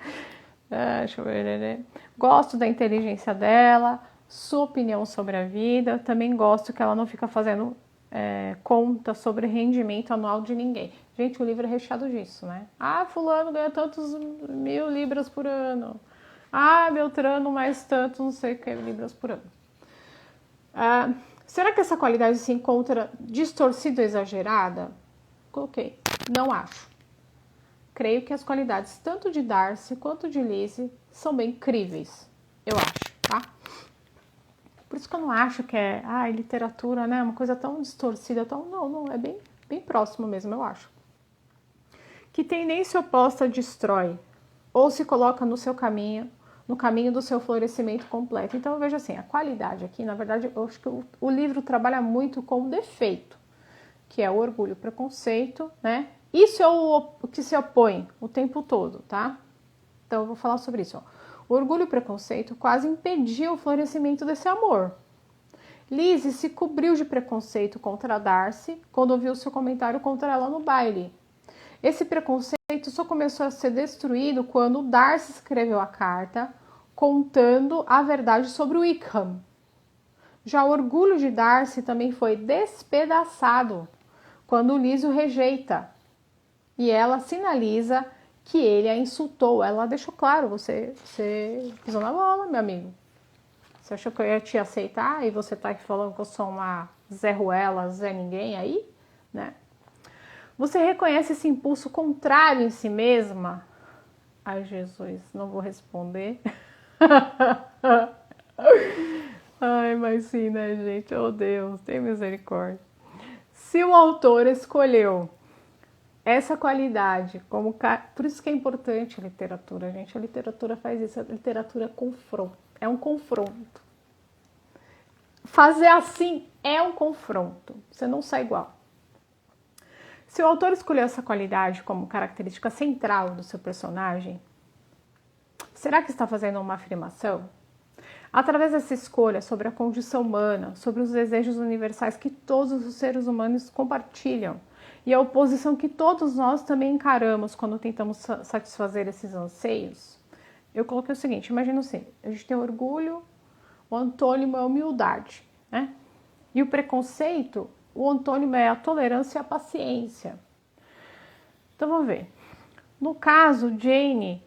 Speaker 1: Deixa eu ver. Gosto da inteligência dela, sua opinião sobre a vida. Também gosto que ela não fica fazendo conta sobre rendimento anual de ninguém. Gente, o livro é recheado disso, né? Fulano ganha tantos 1.000 libras por ano. Beltrano mais tantos, não sei o que, libras por ano. Será que essa qualidade se encontra distorcida ou exagerada? Coloquei. Não acho. Creio que as qualidades tanto de Darcy quanto de Lizzie são bem críveis. Eu acho, tá? Por isso que eu não acho que literatura, né? Uma coisa tão distorcida, tão... Não, é bem próximo mesmo, eu acho. Que tendência oposta destrói ou se coloca no seu caminho, no caminho do seu florescimento completo. Então, eu vejo assim, a qualidade aqui, na verdade, eu acho que o livro trabalha muito com o defeito, que é o orgulho, o preconceito, né? Isso é o que se opõe o tempo todo, tá? Então, eu vou falar sobre isso, ó. O orgulho e o preconceito quase impediu o florescimento desse amor. Lizzie se cobriu de preconceito contra Darcy quando ouviu seu comentário contra ela no baile. Esse preconceito só começou a ser destruído quando Darcy escreveu a carta contando a verdade sobre Wickham. Já o orgulho de Darcy também foi despedaçado quando Lizzie o rejeita e ela sinaliza que ele a insultou. Ela deixou claro, você pisou na bola, meu amigo. Você achou que eu ia te aceitar e você tá aqui falando que eu sou uma Zé Ruela, Zé Ninguém aí, né? Você reconhece esse impulso contrário em si mesma? Ai, Jesus, não vou responder. Ai, mas sim, né, gente? Oh, Deus, tem misericórdia. Se o autor escolheu essa qualidade como... Por isso que é importante a literatura, gente. A literatura faz isso. A literatura é um confronto. Fazer assim é um confronto. Você não sai igual. Se o autor escolheu essa qualidade como característica central do seu personagem, será que está fazendo uma afirmação? Através dessa escolha sobre a condição humana, sobre os desejos universais que todos os seres humanos compartilham e a oposição que todos nós também encaramos quando tentamos satisfazer esses anseios, eu coloquei o seguinte, imagina assim, a gente tem orgulho, o antônimo é humildade, né? E o preconceito, o antônimo é a tolerância e a paciência. Então vamos ver. No caso, Jane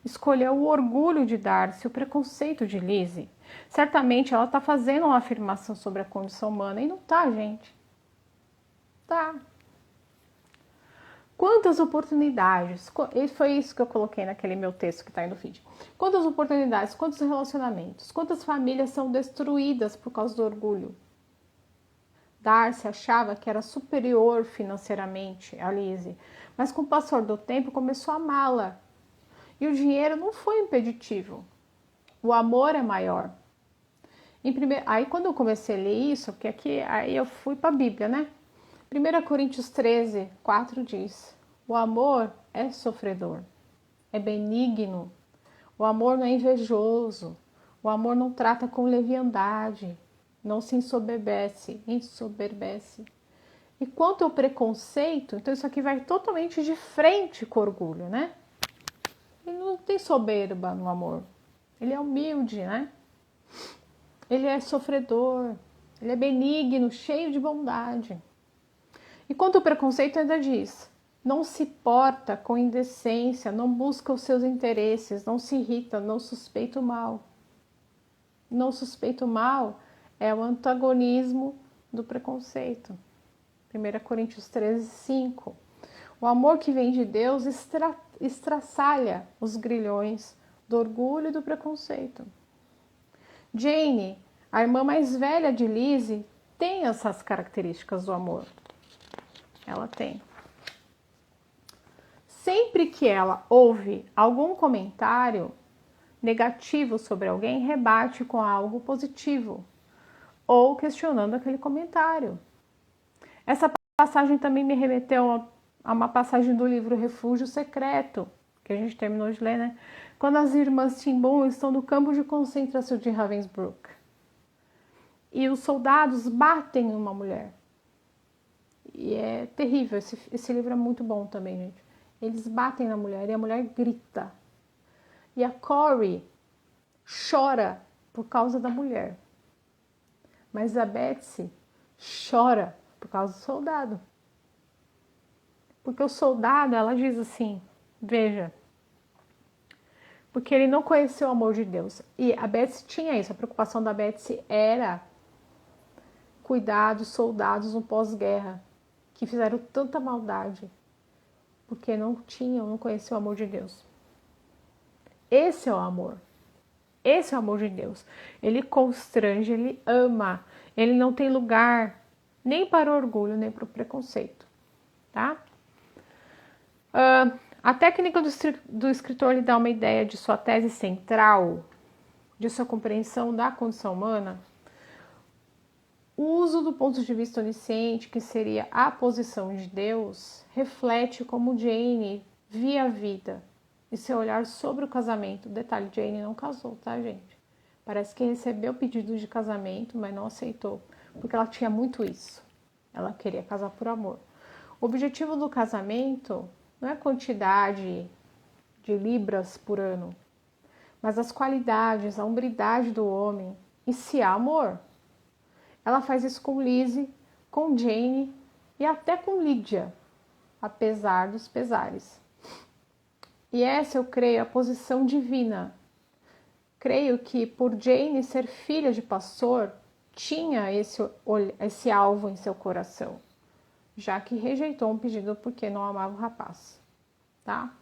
Speaker 1: escolheu o orgulho de Darcy, o preconceito de Lizzie. Certamente ela está fazendo uma afirmação sobre a condição humana e não tá, gente. Tá. Quantas oportunidades, e foi isso que eu coloquei naquele meu texto que está aí no feed. Quantas oportunidades, quantos relacionamentos, quantas famílias são destruídas por causa do orgulho? Darcy achava que era superior financeiramente a Lizzie, mas com o passar do tempo começou a amá-la. E o dinheiro não foi impeditivo. O amor é maior. Aí quando eu comecei a ler isso, porque aqui aí eu fui para a Bíblia, né? 1 Coríntios 13, 4 diz: o amor é sofredor, é benigno. O amor não é invejoso. O amor não trata com leviandade. Não se ensoberbece. E quanto ao preconceito, então isso aqui vai totalmente de frente com o orgulho, né? Ele não tem soberba no amor. Ele é humilde, né? Ele é sofredor. Ele é benigno, cheio de bondade. E quanto ao preconceito, ainda diz: não se porta com indecência, não busca os seus interesses, não se irrita, não suspeita o mal. Não suspeita o mal é o antagonismo do preconceito. 1 Coríntios 13, 5. O amor que vem de Deus estraçalha os grilhões do orgulho e do preconceito. Jane, a irmã mais velha de Lizzie, tem essas características do amor. Ela tem. Sempre que ela ouve algum comentário negativo sobre alguém, rebate com algo positivo ou questionando aquele comentário. Essa passagem também me remeteu a uma passagem do livro Refúgio Secreto, que a gente terminou de ler, né? Quando as irmãs Timbun estão no campo de concentração de Ravensbrück. E os soldados batem em uma mulher. E é terrível, esse livro é muito bom também, gente. Eles batem na mulher e a mulher grita. E a Corey chora por causa da mulher. Mas a Betsy chora por causa do soldado. Porque o soldado, ela diz assim, veja, porque ele não conheceu o amor de Deus. E a Betsy tinha isso, a preocupação da Betsy era cuidar dos soldados no pós-guerra, que fizeram tanta maldade, porque não conheciam o amor de Deus. Esse é o amor. Esse é o amor de Deus. Ele constrange, ele ama. Ele não tem lugar nem para o orgulho, nem para o preconceito. Tá? A técnica do escritor lhe dá uma ideia de sua tese central, de sua compreensão da condição humana. O uso do ponto de vista onisciente, que seria a posição de Deus, reflete como Jane via a vida e seu olhar sobre o casamento. Detalhe, Jane não casou, tá, gente? Parece que recebeu pedido de casamento, mas não aceitou, porque ela tinha muito isso. Ela queria casar por amor. O objetivo do casamento não é a quantidade de libras por ano, mas as qualidades, a hombridade do homem e se há amor. Ela faz isso com Lizzie, com Jane e até com Lydia, apesar dos pesares. E essa, eu creio, é a posição divina. Creio que por Jane ser filha de pastor, tinha esse alvo em seu coração, já que rejeitou um pedido porque não amava o rapaz. Tá?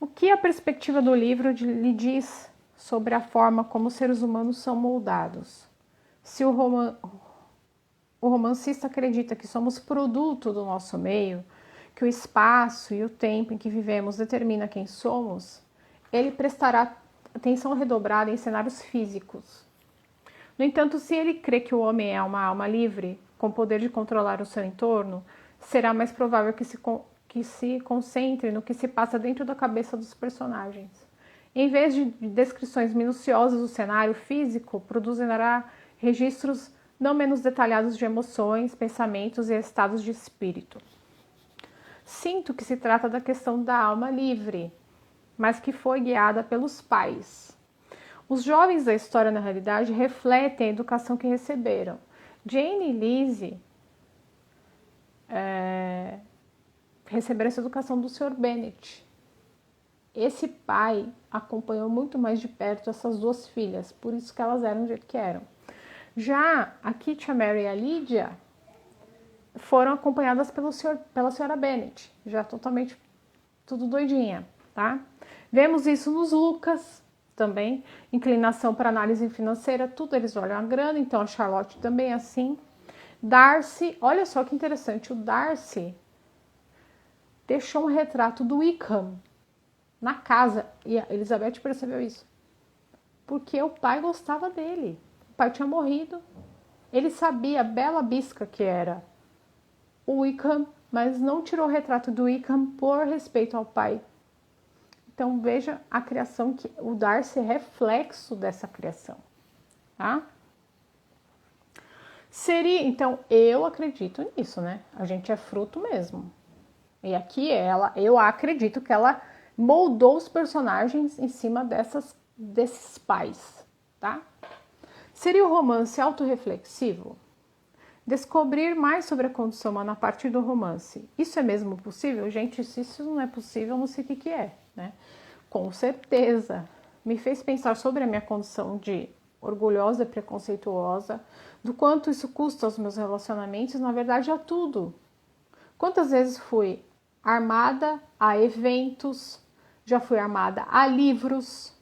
Speaker 1: O que a perspectiva do livro lhe diz sobre a forma como os seres humanos são moldados? Se o romancista acredita que somos produto do nosso meio, que o espaço e o tempo em que vivemos determina quem somos, ele prestará atenção redobrada em cenários físicos. No entanto, se ele crê que o homem é uma alma livre, com poder de controlar o seu entorno, será mais provável que se concentre no que se passa dentro da cabeça dos personagens. Em vez de descrições minuciosas do cenário físico, produzirá registros não menos detalhados de emoções, pensamentos e estados de espírito. Sinto que se trata da questão da alma livre, mas que foi guiada pelos pais. Os jovens da história, na realidade, refletem a educação que receberam. Jane e Lizzie receberam essa educação do Sr. Bennet. Esse pai acompanhou muito mais de perto essas duas filhas, por isso que elas eram do jeito que eram. Já a Kitty, a Mary e a Lydia foram acompanhadas pela senhora Bennet, já totalmente tudo doidinha, tá? Vemos isso nos Lucas também, inclinação para análise financeira, tudo eles olham a grana, então a Charlotte também é assim. Darcy, olha só que interessante, o Darcy deixou um retrato do Wickham na casa, e a Elizabeth percebeu isso, porque o pai gostava dele. O pai tinha morrido. Ele sabia a bela bisca que era o Wickham, mas não tirou o retrato do Wickham por respeito ao pai. Então veja a criação, que o Darcy é reflexo dessa criação. Tá? Então, eu acredito nisso, né? A gente é fruto mesmo. E aqui eu acredito que ela moldou os personagens em cima desses pais, tá? Seria o romance autorreflexivo? Descobrir mais sobre a condição humana a partir do romance. Isso é mesmo possível? Gente, se isso não é possível, eu não sei o que é, né? Com certeza. Me fez pensar sobre a minha condição de orgulhosa e preconceituosa, do quanto isso custa aos meus relacionamentos, na verdade a tudo. Quantas vezes fui armada a eventos, já fui armada a livros,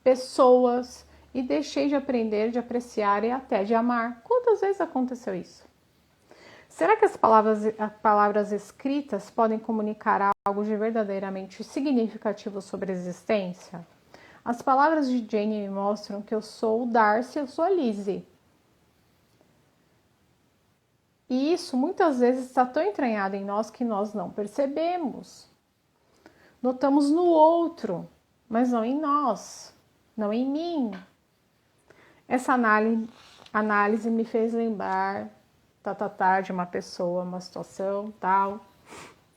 Speaker 1: pessoas, e deixei de aprender, de apreciar e até de amar. Quantas vezes aconteceu isso? Será que as palavras escritas podem comunicar algo de verdadeiramente significativo sobre a existência? As palavras de Jane me mostram que eu sou o Darcy, eu sou a Lizzie. E isso muitas vezes está tão entranhado em nós que nós não percebemos. Notamos no outro, mas não em nós, não em mim. Essa análise análise me fez lembrar de uma pessoa, uma situação, tal.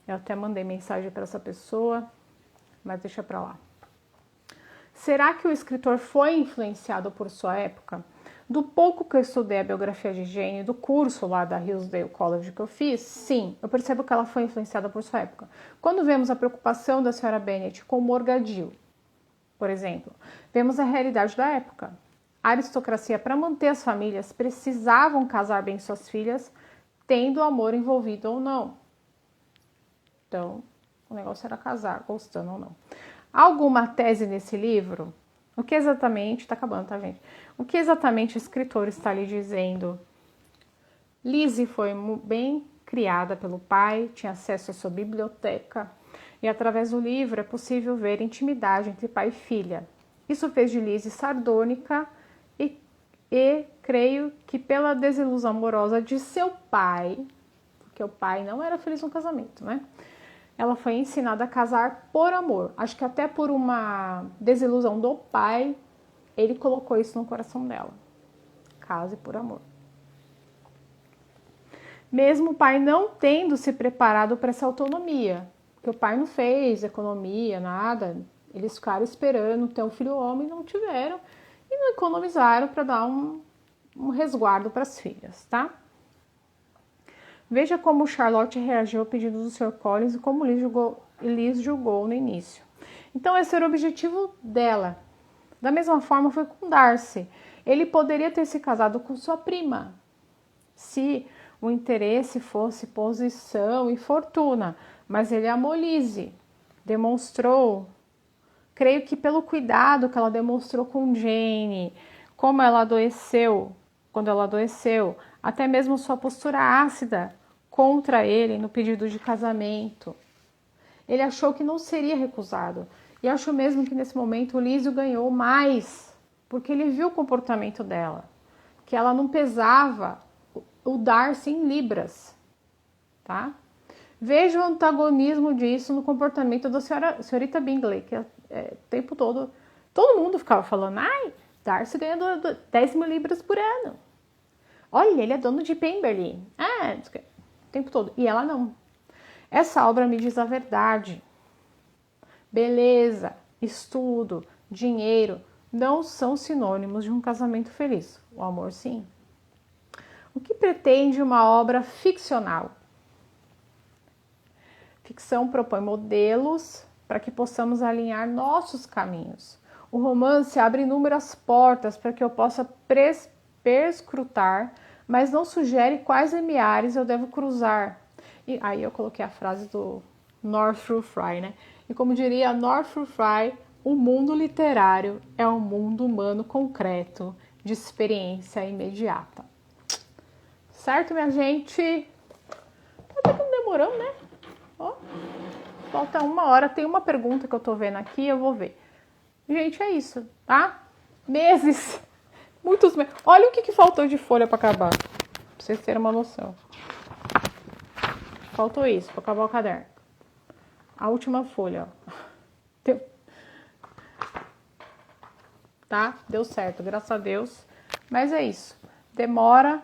Speaker 1: Eu até mandei mensagem para essa pessoa, mas deixa para lá. Será que o escritor foi influenciado por sua época? Do pouco que eu estudei a biografia de Jane, do curso lá da Hillsdale College que eu fiz, sim, eu percebo que ela foi influenciada por sua época. Quando vemos a preocupação da senhora Bennet com Morgadil, por exemplo, vemos a realidade da época. A aristocracia, para manter as famílias, precisavam casar bem suas filhas, tendo amor envolvido ou não. Então, o negócio era casar, gostando ou não. Alguma tese nesse livro? O que exatamente... Tá acabando, tá, gente? O que exatamente o escritor está lhe dizendo? Lizzie foi bem criada pelo pai, tinha acesso à sua biblioteca, e através do livro é possível ver intimidade entre pai e filha. Isso fez de Lizzie sardônica e creio que pela desilusão amorosa de seu pai, porque o pai não era feliz no casamento, né? Ela foi ensinada a casar por amor. Acho que até por uma desilusão do pai, ele colocou isso no coração dela. Case por amor. Mesmo o pai não tendo se preparado para essa autonomia, porque o pai não fez economia, nada, eles ficaram esperando ter um filho homem e não tiveram, e não economizaram para dar um resguardo para as filhas, tá? Veja como Charlotte reagiu ao pedido do Sr. Collins e como Liz julgou no início. Então, esse era o objetivo dela. Da mesma forma, foi com Darcy. Ele poderia ter se casado com sua prima, se o interesse fosse posição e fortuna. Mas ele amou Lizzie. Demonstrou, creio que pelo cuidado que ela demonstrou com Jane, como ela adoeceu, quando ela adoeceu, até mesmo sua postura ácida contra ele no pedido de casamento. Ele achou que não seria recusado. E acho mesmo que nesse momento o Lizzie ganhou mais, porque ele viu o comportamento dela, que ela não pesava o Darcy em libras, tá? Veja o antagonismo disso no comportamento da senhorita Bingley, que o tempo todo mundo ficava falando, ai, Darcy ganha 10 mil libras por ano. Olha, ele é dono de Pemberley. O tempo todo. E ela não. Essa obra me diz a verdade. Beleza, estudo, dinheiro não são sinônimos de um casamento feliz. O amor, sim. O que pretende uma obra ficcional? Ficção propõe modelos para que possamos alinhar nossos caminhos. O romance abre inúmeras portas para que eu possa perscrutar, mas não sugere quais limiares eu devo cruzar. E aí eu coloquei a frase do Northrop Frye, né? E como diria Northrop Frye, o mundo literário é um mundo humano concreto, de experiência imediata. Certo, minha gente? Até que não demorou, né? Ó, falta 1 hora. Tem uma pergunta que eu tô vendo aqui, eu vou ver. Gente, é isso, tá? Meses. Muitos meses. Olha o que faltou de folha para acabar. Pra vocês terem uma noção. Faltou isso para acabar o caderno. A última folha, ó. Tá? Deu certo, graças a Deus. Mas é isso. Demora.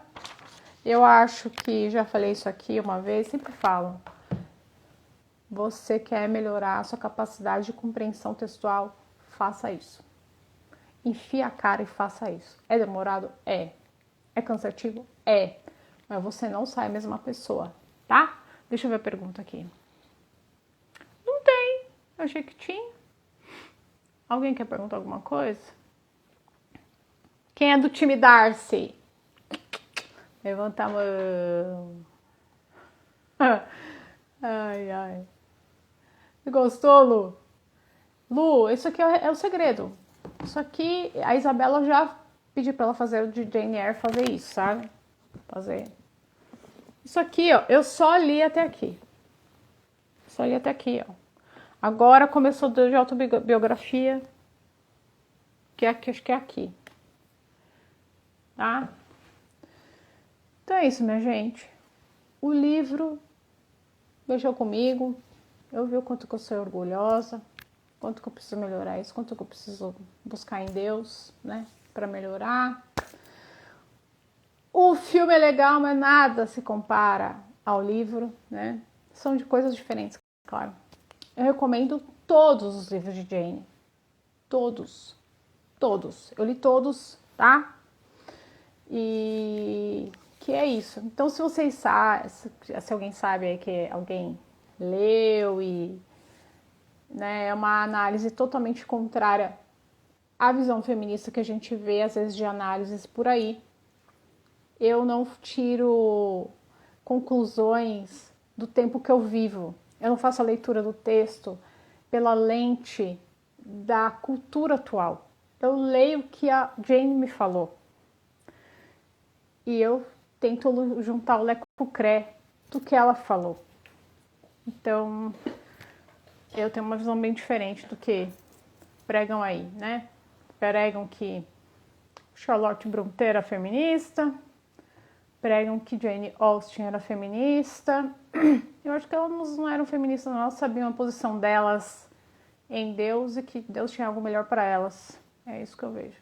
Speaker 1: Eu acho que já falei isso aqui uma vez, sempre falo. Você quer melhorar a sua capacidade de compreensão textual? Faça isso. Enfia a cara e faça isso. É demorado? É. É cansativo? É. Mas você não sai a mesma pessoa, tá? Deixa eu ver a pergunta aqui. Não tem. Eu achei que tinha. Alguém quer perguntar alguma coisa? Quem é do time Darcy? Levanta a mão. Ai, ai. Gostou, Lu? Lu, isso aqui é o segredo. Isso aqui, a Isabela já pediu pra ela fazer o de Jane Eyre, fazer isso, sabe? Fazer. Isso aqui, ó, eu só li até aqui. Só li até aqui, ó. Agora começou de autobiografia, que acho que é aqui. Tá? Então é isso, minha gente. O livro mexeu comigo. Eu vi o quanto que eu sou orgulhosa, quanto que eu preciso melhorar isso, quanto que eu preciso buscar em Deus, né, para melhorar. O filme é legal, mas nada se compara ao livro, né? São de coisas diferentes, claro. Eu recomendo todos os livros de Jane. Todos. Todos. Eu li todos, tá? E que é isso. Então, se vocês sabem, se alguém sabe aí que alguém leu e, né, é uma análise totalmente contrária à visão feminista que a gente vê às vezes de análises por aí. Eu não tiro conclusões do tempo que eu vivo. Eu não faço a leitura do texto pela lente da cultura atual. Eu leio o que a Jane me falou. E eu tento juntar o leco pro cré do que ela falou. Então, eu tenho uma visão bem diferente do que pregam aí, né? Pregam que Charlotte Brontë era feminista, pregam que Jane Austen era feminista. Eu acho que elas não eram feministas, não. Elas sabiam a posição delas em Deus e que Deus tinha algo melhor para elas. É isso que eu vejo.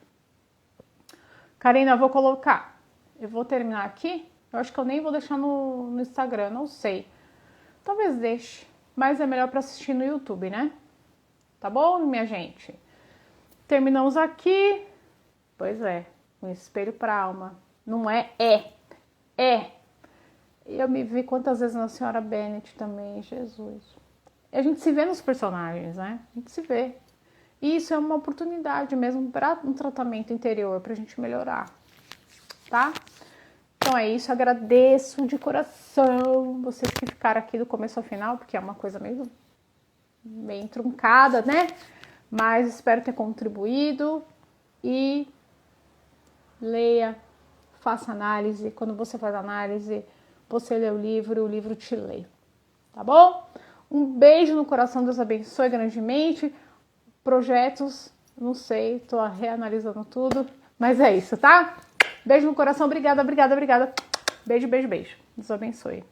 Speaker 1: Karina, eu vou colocar. Eu vou terminar aqui. Eu acho que eu nem vou deixar no Instagram, não sei. Talvez deixe, mas é melhor para assistir no YouTube, né? Tá bom, minha gente? Terminamos aqui. Pois é, um espelho para a alma. Não é, é. Eu me vi quantas vezes na Senhora Bennet também, Jesus. E a gente se vê nos personagens, né? A gente se vê. E isso é uma oportunidade mesmo para um tratamento interior, pra gente melhorar, tá? Então é isso, agradeço de coração vocês que ficaram aqui do começo ao final, porque é uma coisa meio truncada, né? Mas espero ter contribuído e leia, faça análise. Quando você faz análise, você lê o livro te lê, tá bom? Um beijo no coração, Deus abençoe grandemente. Projetos, não sei, tô reanalisando tudo, mas é isso, tá? Beijo no coração, obrigada. Beijo. Deus abençoe.